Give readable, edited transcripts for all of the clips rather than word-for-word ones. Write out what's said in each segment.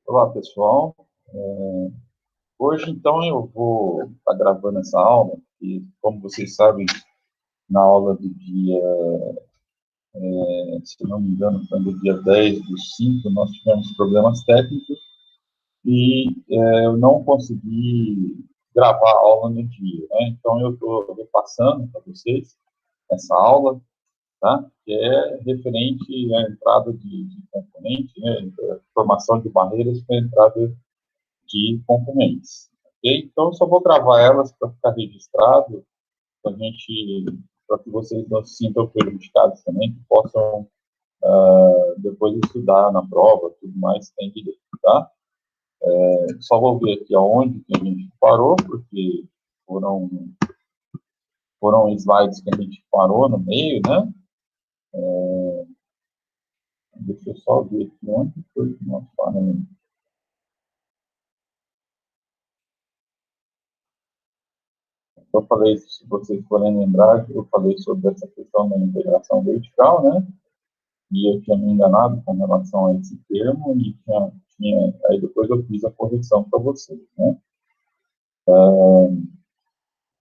Olá, pessoal. Hoje, então, eu vou estar gravando essa aula, e, como vocês sabem, na aula do dia, se não me engano, foi no dia 10/5, nós tivemos problemas técnicos e eu não consegui gravar a aula no dia, né? Então, eu estou repassando para vocês essa aula, tá? Que é referente à entrada de componente, né? Formação de barreiras para entrada de componentes. Okay? Então, eu só vou gravar elas para ficar registrado, para que vocês não se sintam prejudicados também, que possam depois estudar na prova, tudo mais, tem direito, tá? Só vou ver aqui aonde que a gente parou, porque foram, foram slides que a gente parou no meio, né? Deixa eu só ver aqui onde foi que nós paramos. Eu falei, se vocês forem lembrar, eu falei sobre essa questão da integração vertical, né? E eu tinha me enganado com relação a esse termo e aí depois eu fiz a correção para vocês, né?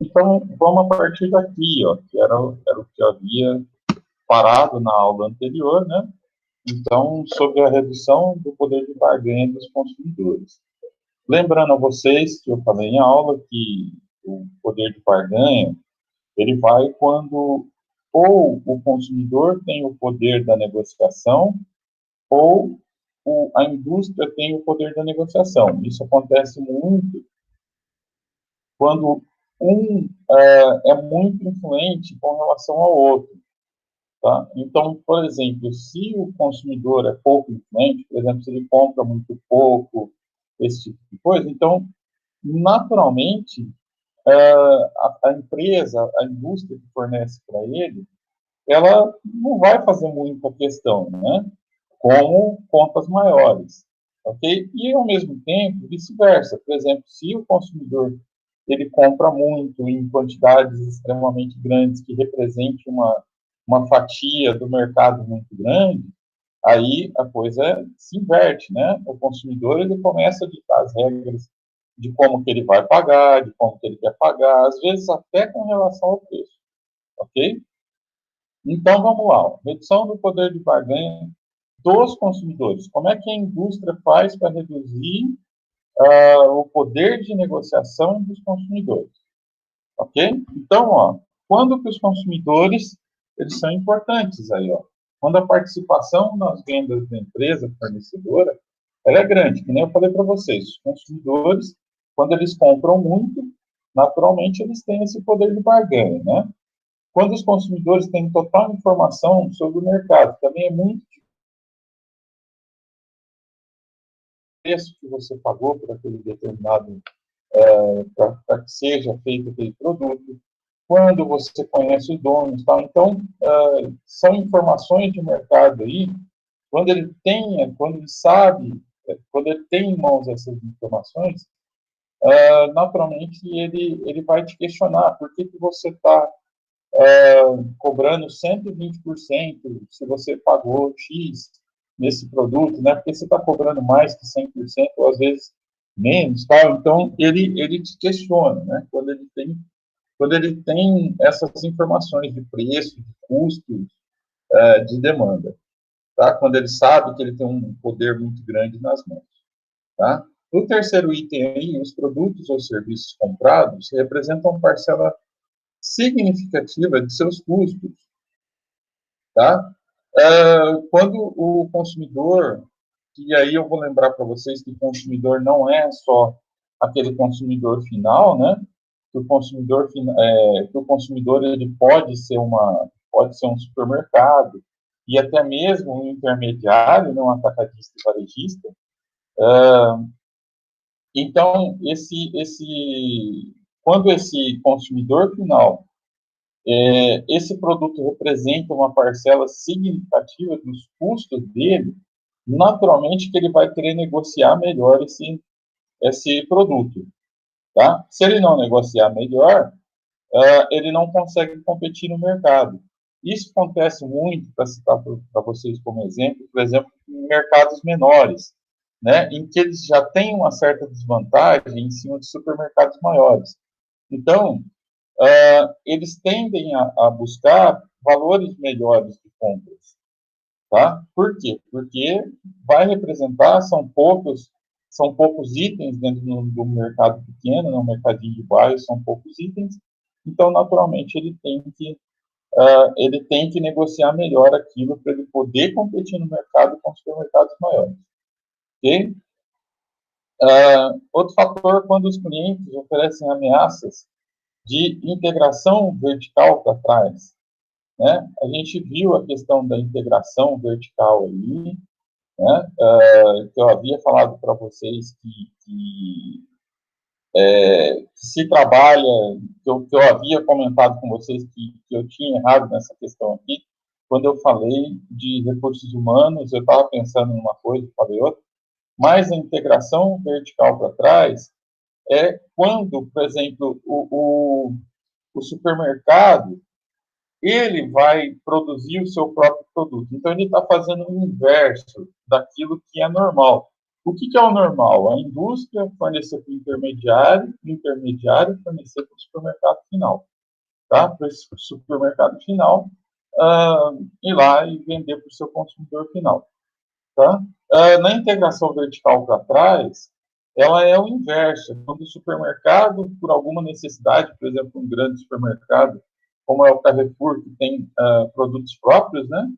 Então, vamos a partir daqui, ó, que era o que havia parado na aula anterior, né? Então, sobre a redução do poder de barganha dos consumidores. Lembrando a vocês que eu falei em aula que o poder de barganha, ele vai quando ou o consumidor tem o poder da negociação ou a indústria tem o poder da negociação. Isso acontece muito quando um é muito influente com relação ao outro. Tá? Então, por exemplo, se o consumidor é pouco influente, por exemplo, se ele compra muito pouco, esse tipo de coisa, então, naturalmente, a empresa, a indústria que fornece para ele, ela não vai fazer muita questão, né? Como contas maiores, ok? E, ao mesmo tempo, vice-versa. Por exemplo, se o consumidor ele compra muito em quantidades extremamente grandes, que represente uma fatia do mercado muito grande, aí a coisa se inverte, né? O consumidor ele começa a ditar as regras de como que ele vai pagar, de como que ele quer pagar, às vezes até com relação ao preço, ok? Então, vamos lá. Redução do poder de barganha dos consumidores. Como é que a indústria faz para reduzir o poder de negociação dos consumidores? Ok? Então, ó, quando que os consumidores eles são importantes aí, ó. Quando a participação nas vendas da empresa fornecedora ela é grande, que nem eu falei para vocês, os consumidores, quando eles compram muito, naturalmente eles têm esse poder de barganha, né? Quando os consumidores têm total informação sobre o mercado, também é muito preço que você pagou por aquele determinado, para que seja feito aquele produto, quando você conhece os donos, tal. Então, são informações de mercado aí, quando ele sabe, quando ele tem em mãos essas informações, naturalmente ele vai te questionar por que você está cobrando 120% se você pagou X nesse produto, né? Porque você está cobrando mais que 100%, ou às vezes menos, tal. Então, ele te questiona, né? Quando ele tem essas informações de preço, de custos, de demanda, tá? Quando ele sabe que ele tem um poder muito grande nas mãos, tá? O terceiro item aí, os produtos ou serviços comprados representam parcela significativa de seus custos, tá? Quando o consumidor, e aí eu vou lembrar para vocês que o consumidor não é só aquele consumidor final, né? Que o consumidor ele pode ser um supermercado e até mesmo um intermediário, né, um atacadista e varejista. Então, quando esse consumidor final, esse produto representa uma parcela significativa dos custos dele, naturalmente que ele vai querer negociar melhor esse produto, tá? Se ele não negociar melhor, ele não consegue competir no mercado. Isso acontece muito, para citar para vocês como exemplo, por exemplo, em mercados menores. né, em que eles já têm uma certa desvantagem em cima de supermercados maiores. Então, eles tendem a buscar valores melhores de compras, tá? Por quê? Porque vai representar, são poucos itens dentro do mercado pequeno, no mercadinho de bairro, são poucos itens, então, naturalmente, ele tem que negociar melhor aquilo para ele poder competir no mercado com os supermercados maiores, ok? Outro fator, quando os clientes oferecem ameaças de integração vertical para trás, né? A gente viu a questão da integração vertical ali, né? Que eu havia falado para vocês que se trabalha, que eu havia comentado com vocês que eu tinha errado nessa questão aqui, quando eu falei de recursos humanos, eu estava pensando em uma coisa, falei outra, mas a integração vertical para trás é quando, por exemplo, o supermercado ele vai produzir o seu próprio produto. Então, ele está fazendo o inverso daquilo que é normal. O que é o normal? A indústria fornecer para o intermediário fornecer para o supermercado final. Tá? Para esse supermercado final ir lá e vender para o seu consumidor final. Tá? Na integração vertical para trás, ela é o inverso. Quando o supermercado, por alguma necessidade, por exemplo, um grande supermercado, como é o Carrefour, que tem produtos próprios, né?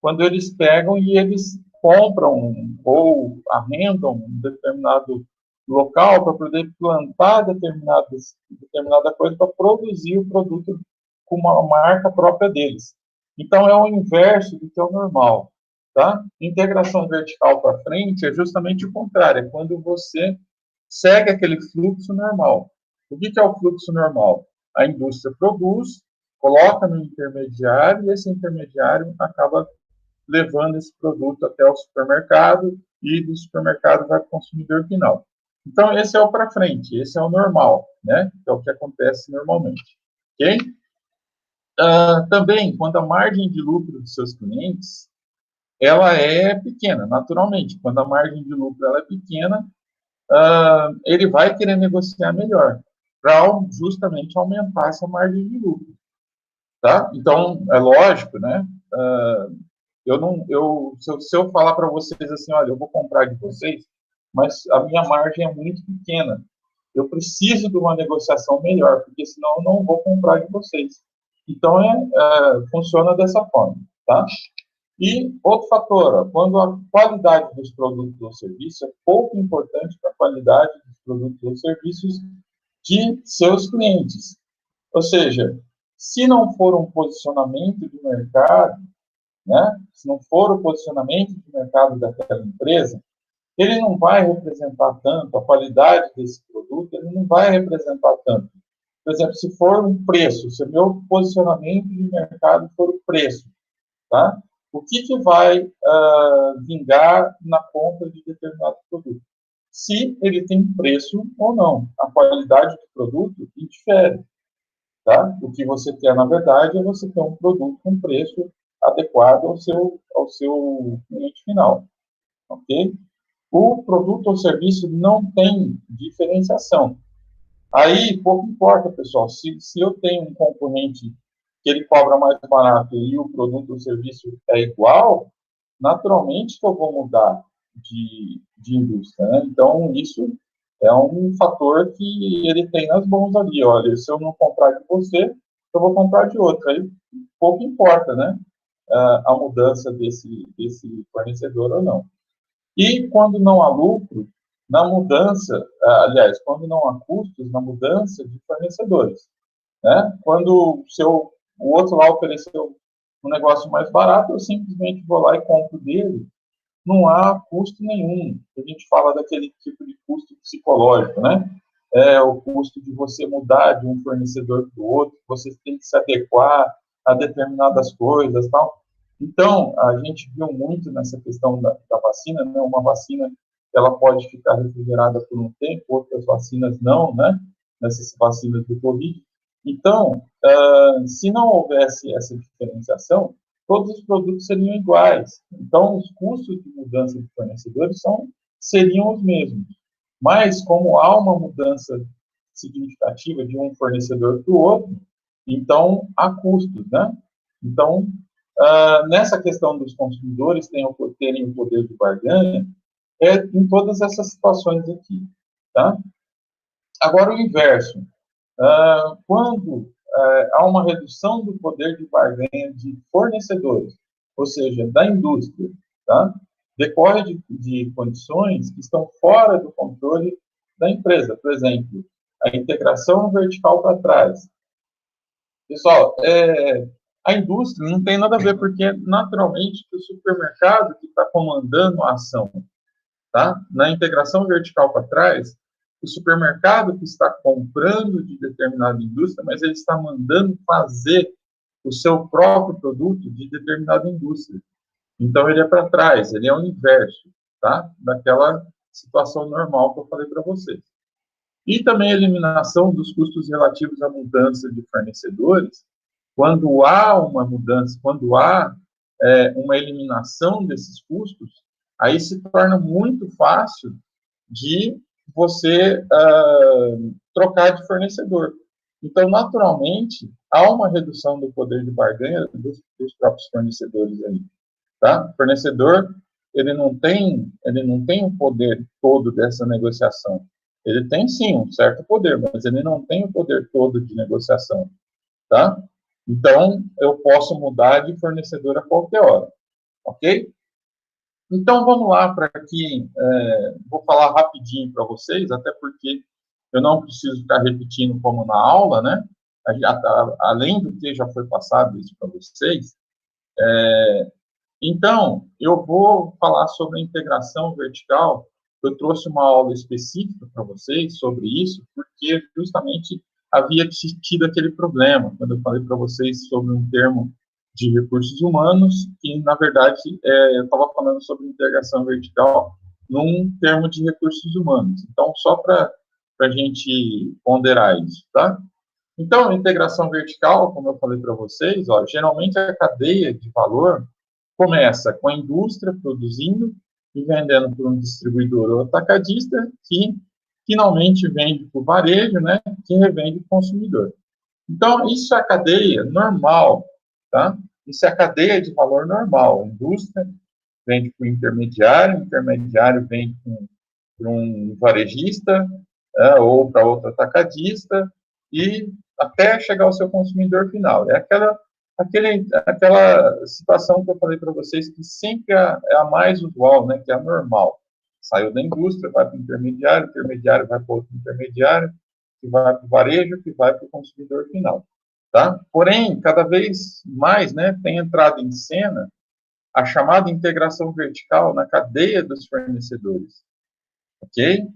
Quando eles pegam e eles compram ou arrendam um determinado local para poder plantar determinada coisa para produzir o produto com uma marca própria deles. Então, é o inverso do que é o normal. Tá? Integração vertical para frente é justamente o contrário, é quando você segue aquele fluxo normal. O que é o fluxo normal? A indústria produz, coloca no intermediário e esse intermediário acaba levando esse produto até o supermercado e do supermercado vai para o consumidor final. Então, esse é o para frente, esse é o normal, né? Que é o que acontece normalmente. Ok? Também, quando a margem de lucro dos seus clientes ela é pequena, naturalmente. Quando a margem de lucro ela é pequena, ele vai querer negociar melhor, para justamente aumentar essa margem de lucro. Tá? Então, é lógico, né? Se eu falar para vocês assim, olha, eu vou comprar de vocês, mas a minha margem é muito pequena. Eu preciso de uma negociação melhor, porque senão eu não vou comprar de vocês. Então, funciona dessa forma, tá? E outro fator, quando a qualidade dos produtos ou serviços é pouco importante para a qualidade dos produtos ou serviços de seus clientes. Ou seja, se não for um posicionamento de mercado, né, se não for o posicionamento de mercado daquela empresa, ele não vai representar tanto, a qualidade desse produto, ele não vai representar tanto. Por exemplo, se for um preço, se o meu posicionamento de mercado for o preço, tá? O que vai vingar na compra de determinado produto? Se ele tem preço ou não. A qualidade do produto difere. Tá? O que você quer, na verdade, é você ter um produto com preço adequado ao seu cliente final. Ok? O produto ou serviço não tem diferenciação. Aí, pouco importa, pessoal, se eu tenho um concorrente que ele cobra mais barato e o produto ou serviço é igual, naturalmente que eu vou mudar de indústria. Né? Então, isso é um fator que ele tem nas mãos ali. Olha, se eu não comprar de você, eu vou comprar de outro. Aí, pouco importa, né? A mudança desse fornecedor ou não. E quando não há lucro, na mudança, aliás, quando não há custos, na mudança de fornecedores. Né? Quando o outro lá ofereceu um negócio mais barato, eu simplesmente vou lá e compro dele, não há custo nenhum. A gente fala daquele tipo de custo psicológico, né? É o custo de você mudar de um fornecedor para o outro, você tem que se adequar a determinadas coisas, tal. Então, a gente viu muito nessa questão da vacina, né? Uma vacina, ela pode ficar refrigerada por um tempo, outras vacinas não, né? Nessas vacinas do Covid. Então, se não houvesse essa diferenciação, todos os produtos seriam iguais. Então, os custos de mudança de fornecedores são seriam os mesmos. Mas, como há uma mudança significativa de um fornecedor para o outro, então há custos, né? Então, nessa questão dos consumidores terem o poder de barganha, é em todas essas situações aqui, tá? Agora, o inverso. Quando há uma redução do poder de barganha de fornecedores, ou seja, da indústria, tá? Decorre de condições que estão fora do controle da empresa. Por exemplo, a integração vertical para trás. Pessoal, a indústria não tem nada a ver, porque naturalmente o supermercado que está comandando a ação, tá? Na integração vertical para trás, o supermercado que está comprando de determinada indústria, mas ele está mandando fazer o seu próprio produto de determinada indústria. Então, ele é para trás, ele é o inverso, tá? Daquela situação normal que eu falei para vocês. E também a eliminação dos custos relativos à mudança de fornecedores, quando há uma mudança, quando há uma eliminação desses custos, aí se torna muito fácil de você trocar de fornecedor. Então, naturalmente, há uma redução do poder de barganha dos próprios fornecedores aí, tá? O fornecedor, ele não tem o poder todo dessa negociação. Ele tem, sim, um certo poder, mas ele não tem o poder todo de negociação, tá? Então, eu posso mudar de fornecedor a qualquer hora, ok? Então, vamos lá para aqui, vou falar rapidinho para vocês, até porque eu não preciso ficar repetindo como na aula, né? Além do que já foi passado isso para vocês. Então, eu vou falar sobre a integração vertical. Eu trouxe uma aula específica para vocês sobre isso, porque justamente havia tido aquele problema, quando eu falei para vocês sobre um termo de recursos humanos, que, na verdade, eu estava falando sobre integração vertical num termo de recursos humanos. Então, só para a gente ponderar isso, tá? Então, a integração vertical, como eu falei para vocês, ó, geralmente a cadeia de valor começa com a indústria produzindo e vendendo para um distribuidor ou atacadista, que finalmente vende para o varejo, né, que revende para o consumidor. Então, isso é a cadeia normal, tá? Isso é a cadeia de valor normal. A indústria vende para o intermediário vende para um varejista, ou para outro atacadista, e até chegar ao seu consumidor final. É aquela situação que eu falei para vocês que sempre é a mais usual, né, que é a normal. Saiu da indústria, vai para o intermediário vai para outro intermediário, que vai para o varejo, que vai para o consumidor final. Tá? Porém, cada vez mais, né, tem entrado em cena a chamada integração vertical na cadeia dos fornecedores. Ok?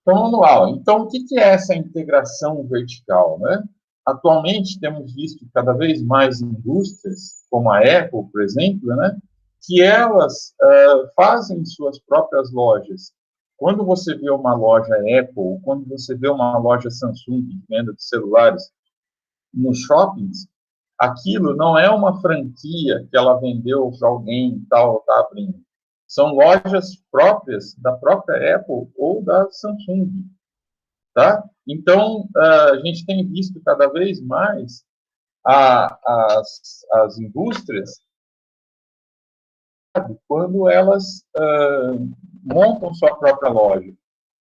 Então, vamos lá. Então, o que é essa integração vertical, né? Atualmente, temos visto cada vez mais indústrias, como a Apple, por exemplo, né, que elas fazem suas próprias lojas. Quando você vê uma loja Apple, quando você vê uma loja Samsung de venda de celulares nos shoppings, aquilo não é uma franquia que ela vendeu para alguém e tal, está abrindo. São lojas próprias da própria Apple ou da Samsung, tá? Então, a gente tem visto cada vez mais as indústrias quando elas montam sua própria loja.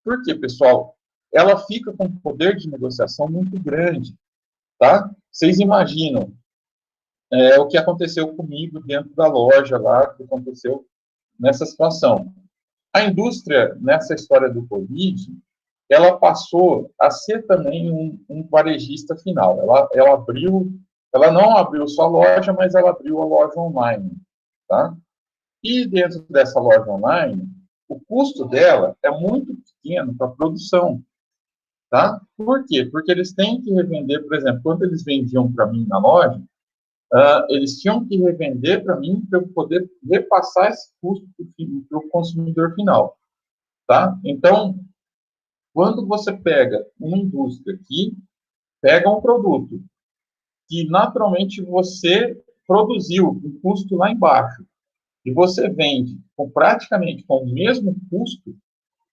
Por quê, pessoal? Ela fica com um poder de negociação muito grande, tá? Vocês imaginam o que aconteceu comigo dentro da loja lá, o que aconteceu nessa situação. A indústria, nessa história do Covid, ela passou a ser também um varejista final. Ela não abriu só loja, mas ela abriu a loja online, tá? E dentro dessa loja online, o custo dela é muito pequeno para a produção, tá? Por quê? Porque eles têm que revender, por exemplo, quando eles vendiam para mim na loja, eles tinham que revender para mim para eu poder repassar esse custo para o consumidor final, tá? Então, quando você pega uma indústria que pega um produto que naturalmente você produziu um custo lá embaixo, e você vende praticamente com o mesmo custo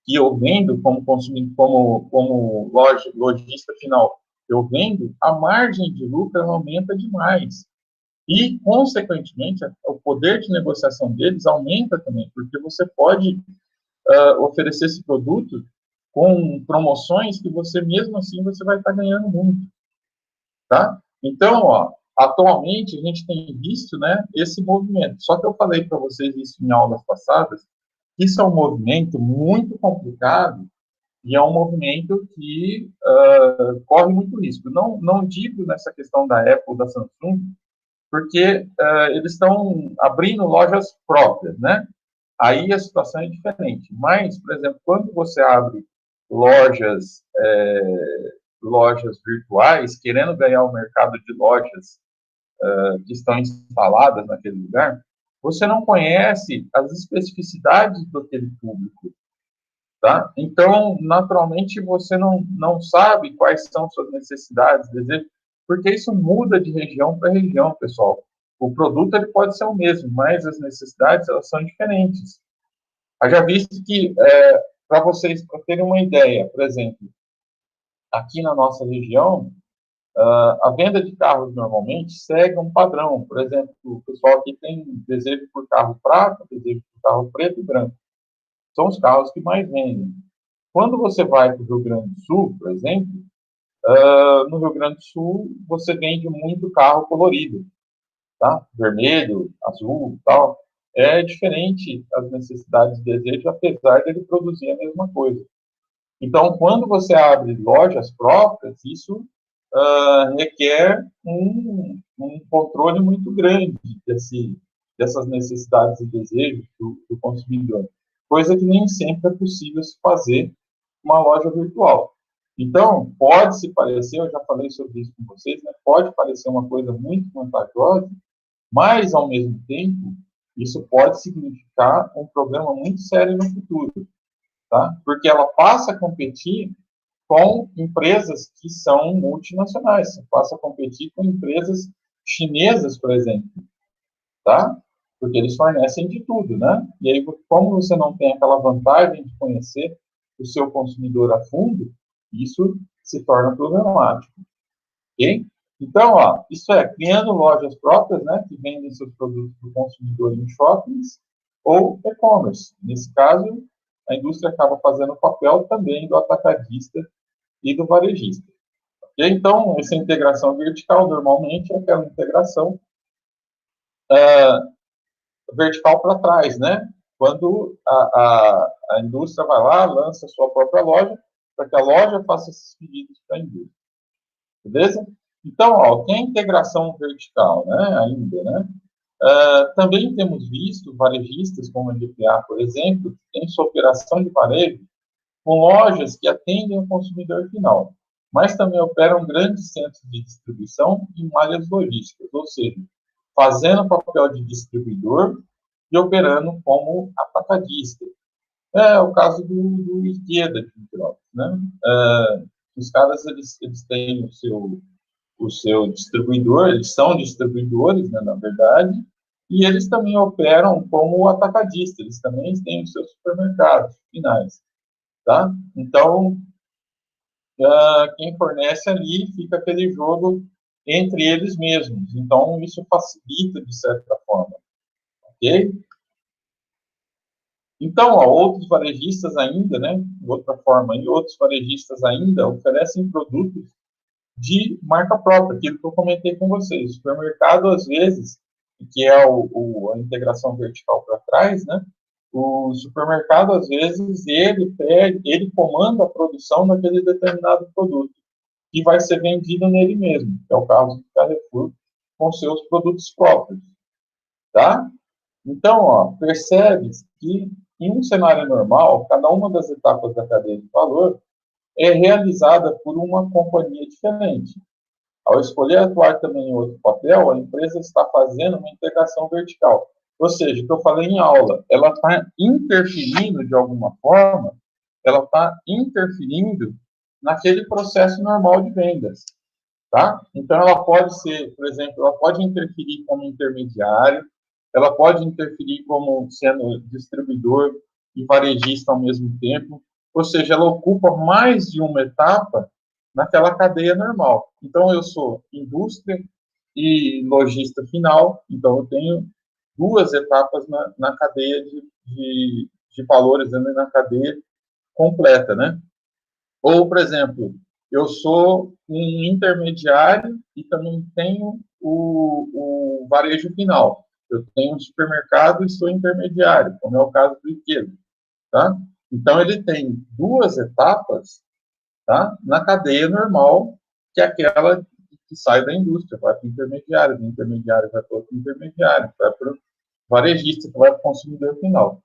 que eu vendo como consumidor, como lojista final, eu vendo, a margem de lucro aumenta demais. E, consequentemente, o poder de negociação deles aumenta também, porque você pode oferecer esse produto com promoções que você, mesmo assim, você vai estar ganhando muito. Tá? Então, ó, atualmente, a gente tem visto, né, esse movimento. Só que eu falei para vocês isso em aulas passadas, que isso é um movimento muito complicado e é um movimento que corre muito risco. Não digo nessa questão da Apple, da Samsung, porque eles estão abrindo lojas próprias, né? Aí a situação é diferente. Mas, por exemplo, quando você abre lojas, lojas virtuais, querendo ganhar o mercado de lojas que estão instaladas naquele lugar, você não conhece as especificidades daquele público. Tá? Então, naturalmente, você não sabe quais são suas necessidades, desejos, porque isso muda de região para região, pessoal. O produto ele pode ser o mesmo, mas as necessidades elas são diferentes. Haja visto que, para vocês pra terem uma ideia, por exemplo, aqui na nossa região, a venda de carros normalmente segue um padrão. Por exemplo, o pessoal aqui tem desejo por carro prata, desejo por carro preto e branco. São os carros que mais vendem. Quando você vai para o Rio Grande do Sul, por exemplo, no Rio Grande do Sul você vende muito carro colorido, tá? Vermelho, azul, tal. É diferente as necessidades e desejos, apesar de ele produzir a mesma coisa. Então, quando você abre lojas próprias, isso requer um controle muito grande dessas necessidades e desejos do consumidor, coisa que nem sempre é possível se fazer uma loja virtual. Então, pode se parecer, eu já falei sobre isso com vocês, né? Pode parecer uma coisa muito vantajosa, mas, ao mesmo tempo, isso pode significar um problema muito sério no futuro, tá? Porque ela passa a competir com empresas que são multinacionais, você passa a competir com empresas chinesas, por exemplo, tá? Porque eles fornecem de tudo, né? E aí, como você não tem aquela vantagem de conhecer o seu consumidor a fundo, isso se torna problemático, ok? Então, ó, isso é criando lojas próprias, né, que vendem seus produtos para o consumidor em shoppings ou e-commerce. Nesse caso, a indústria acaba fazendo o papel também do atacadista e do varejista. Okay? Então, essa integração vertical, normalmente, é aquela integração vertical para trás, né? Quando a indústria vai lá, lança a sua própria loja, para que a loja faça esses pedidos para a indústria. Beleza? Então, ó, tem a integração vertical, né? Ainda, né? Também temos visto varejistas como a GPA, por exemplo, que tem sua operação de varejo com lojas que atendem o consumidor final, mas também operam grandes centros de distribuição e malhas logísticas, ou seja, fazendo o papel de distribuidor e operando como atacadista. É o caso do Ikeda de Petrópolis, né? Os caras, eles têm o seu distribuidor, eles são distribuidores, né, na verdade, e eles também operam como atacadista, eles também têm os seus supermercados finais, tá? Então, quem fornece ali fica aquele jogo entre eles mesmos. Então, isso facilita, de certa forma, ok? Então, ó, outros varejistas ainda, né, de outra forma, e outros varejistas ainda oferecem produtos de marca própria, aquilo que eu comentei com vocês. O supermercado, às vezes, que é a integração vertical para trás, né, o supermercado, às vezes, ele comanda a produção daquele determinado produto, que vai ser vendido nele mesmo, que é o caso do Carrefour, com seus produtos próprios, tá? Então, ó, percebe que em um cenário normal, cada uma das etapas da cadeia de valor é realizada por uma companhia diferente. Ao escolher atuar também em outro papel, a empresa está fazendo uma integração vertical. Ou seja, o que eu falei em aula, ela está interferindo de alguma forma, ela está interferindo naquele processo normal de vendas. Tá? Então, ela pode ser, por exemplo, ela pode interferir como intermediário, ela pode interferir como sendo distribuidor e varejista ao mesmo tempo, ou seja, ela ocupa mais de uma etapa naquela cadeia normal. Então, eu sou indústria e lojista final, então eu tenho duas etapas na cadeia de valores, né, na cadeia completa, né? Ou, por exemplo, eu sou um intermediário e também tenho o varejo final. Eu tenho um supermercado e sou intermediário, como é o caso do IKEA, tá? Então, ele tem duas etapas, tá? Na cadeia normal, que é aquela que sai da indústria, vai para o intermediário, do intermediário vai para outro intermediário, vai para o varejista, que vai para o consumidor final.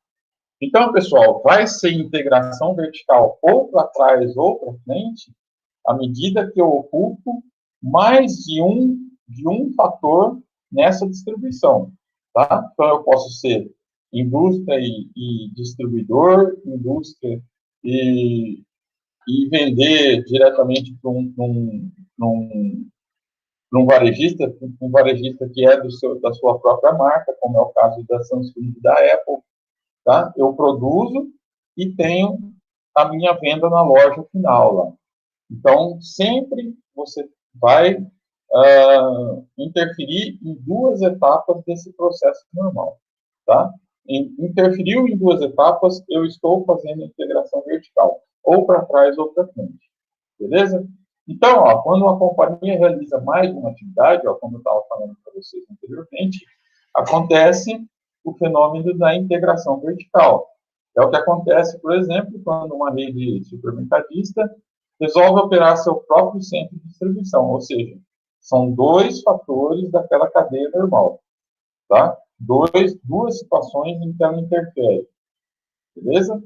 Então, pessoal, vai ser integração vertical ou para trás ou para frente, à medida que eu ocupo mais de um fator nessa distribuição. Tá? Então, eu posso ser indústria e distribuidor, indústria e vender diretamente para um varejista que é da sua própria marca, como é o caso da Samsung e da Apple. Tá? Eu produzo e tenho a minha venda na loja final lá. Então, sempre você vai interferir em duas etapas desse processo normal. Tá? Interferiu em duas etapas, eu estou fazendo a integração vertical, ou para trás ou para frente. Beleza? Então, ó, quando uma companhia realiza mais de uma atividade, ó, como eu estava falando para vocês anteriormente, acontece o fenômeno da integração vertical. É o que acontece, por exemplo, quando uma rede supermercadista resolve operar seu próprio centro de distribuição, ou seja, são dois fatores daquela cadeia normal, tá? Duas situações em que ela interfere, beleza?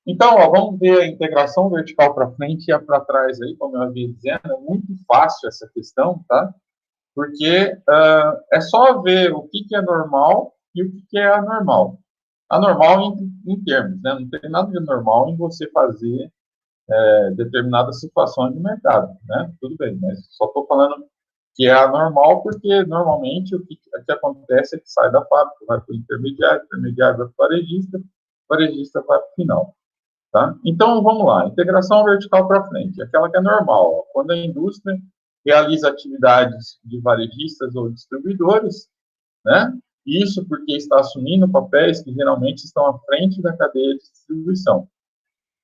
Então, ó, vamos ver a integração vertical para frente e para trás aí, como eu havia dizendo, é muito fácil essa questão, tá? Porque é só ver o que é normal e o que é anormal. Anormal em termos, né? Não tem nada de normal em você fazer determinadas situações de mercado, né? Tudo bem, mas só estou falando que é anormal porque normalmente o que acontece é que sai da fábrica, vai para o intermediário, intermediário vai para o varejista vai para o final. Tá? Então, vamos lá. Integração vertical para frente. Aquela que é normal. Ó. Quando a indústria realiza atividades de varejistas ou distribuidores, né? Isso porque está assumindo papéis que geralmente estão à frente da cadeia de distribuição.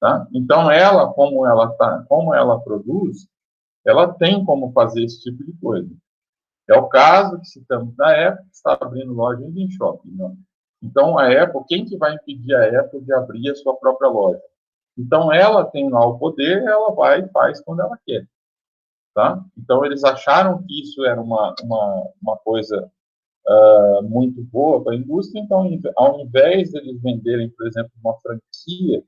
Tá? Então, como ela produz, ela tem como fazer esse tipo de coisa. É o caso que citamos da Apple, que está abrindo loja em shopping. Né? Então, a Apple, quem que vai impedir a Apple de abrir a sua própria loja? Então, ela tem lá o poder, ela vai e faz quando ela quer. Tá? Então, eles acharam que isso era uma coisa muito boa para a indústria, então, ao invés de eles venderem, por exemplo, uma franquia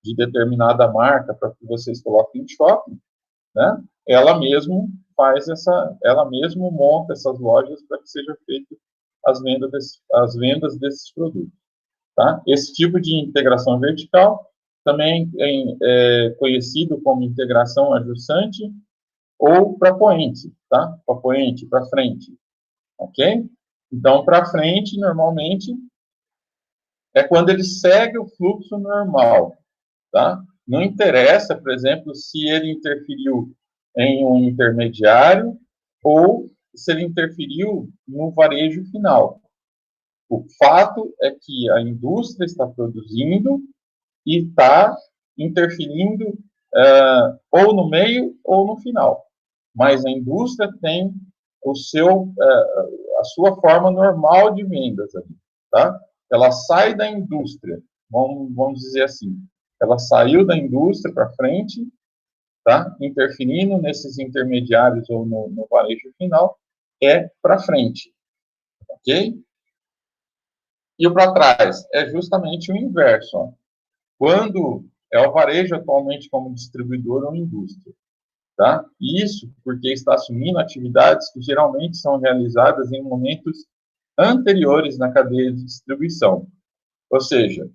de determinada marca para que vocês coloquem em shopping, né? Ela mesmo monta essas lojas para que sejam feitas as vendas desses produtos. Tá? Esse tipo de integração vertical também é conhecido como integração ajustante ou para poente, tá? Para poente, para frente, ok? Então, para frente, normalmente, é quando ele segue o fluxo normal, tá? Não interessa, por exemplo, se ele interferiu em um intermediário ou se ele interferiu no varejo final. O fato é que a indústria está produzindo e está interferindo ou no meio ou no final. Mas a indústria tem a sua forma normal de vendas ali, tá? Ela sai da indústria, vamos dizer assim, ela saiu da indústria para frente, tá? Interferindo nesses intermediários ou no varejo final, é para frente, ok? E o para trás é justamente o inverso. Ó. Quando é o varejo atualmente como distribuidor ou indústria. Tá? Isso porque está assumindo atividades que geralmente são realizadas em momentos anteriores na cadeia de distribuição. Ou seja,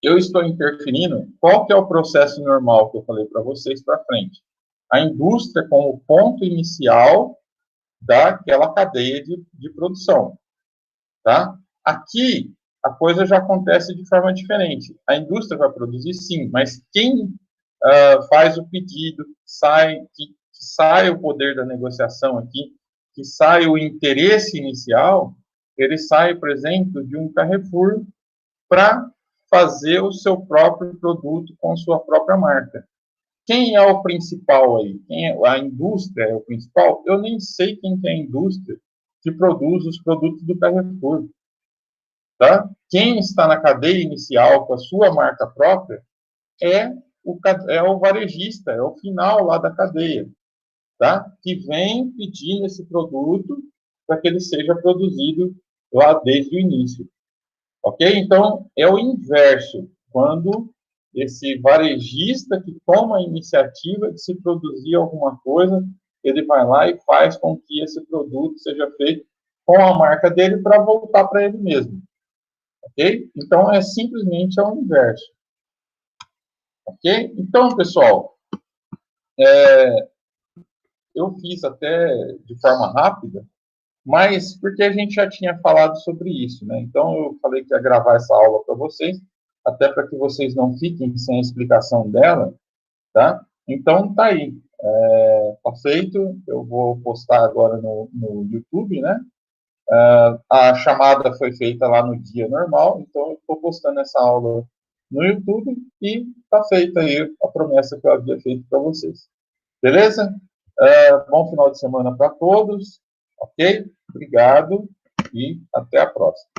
eu estou interferindo, qual que é o processo normal que eu falei para vocês para frente? A indústria como ponto inicial daquela cadeia de produção, tá? Aqui, a coisa já acontece de forma diferente. A indústria vai produzir, sim, mas quem faz o pedido, que sai o poder da negociação aqui, que sai o interesse inicial, ele sai, por exemplo, de um Carrefour para fazer o seu próprio produto com sua própria marca. Quem é o principal aí? A indústria é o principal? Eu nem sei quem que é a indústria que produz os produtos do Carrefour. Tá? Quem está na cadeia inicial com a sua marca própria é o varejista, é o final lá da cadeia, tá? Que vem pedindo esse produto para que ele seja produzido lá desde o início. Ok? Então, é o inverso. Quando esse varejista que toma a iniciativa de se produzir alguma coisa, ele vai lá e faz com que esse produto seja feito com a marca dele para voltar para ele mesmo. Ok? Então, é simplesmente ao inverso. Ok? Então, pessoal, eu fiz até de forma rápida, mas porque a gente já tinha falado sobre isso, né? Então, eu falei que ia gravar essa aula para vocês, até para que vocês não fiquem sem a explicação dela, tá? Então, tá aí. Tá feito. Eu vou postar agora no YouTube, né? A chamada foi feita lá no dia normal, então eu estou postando essa aula no YouTube e está feita aí a promessa que eu havia feito para vocês. Beleza? Bom final de semana para todos, ok? Obrigado e até a próxima.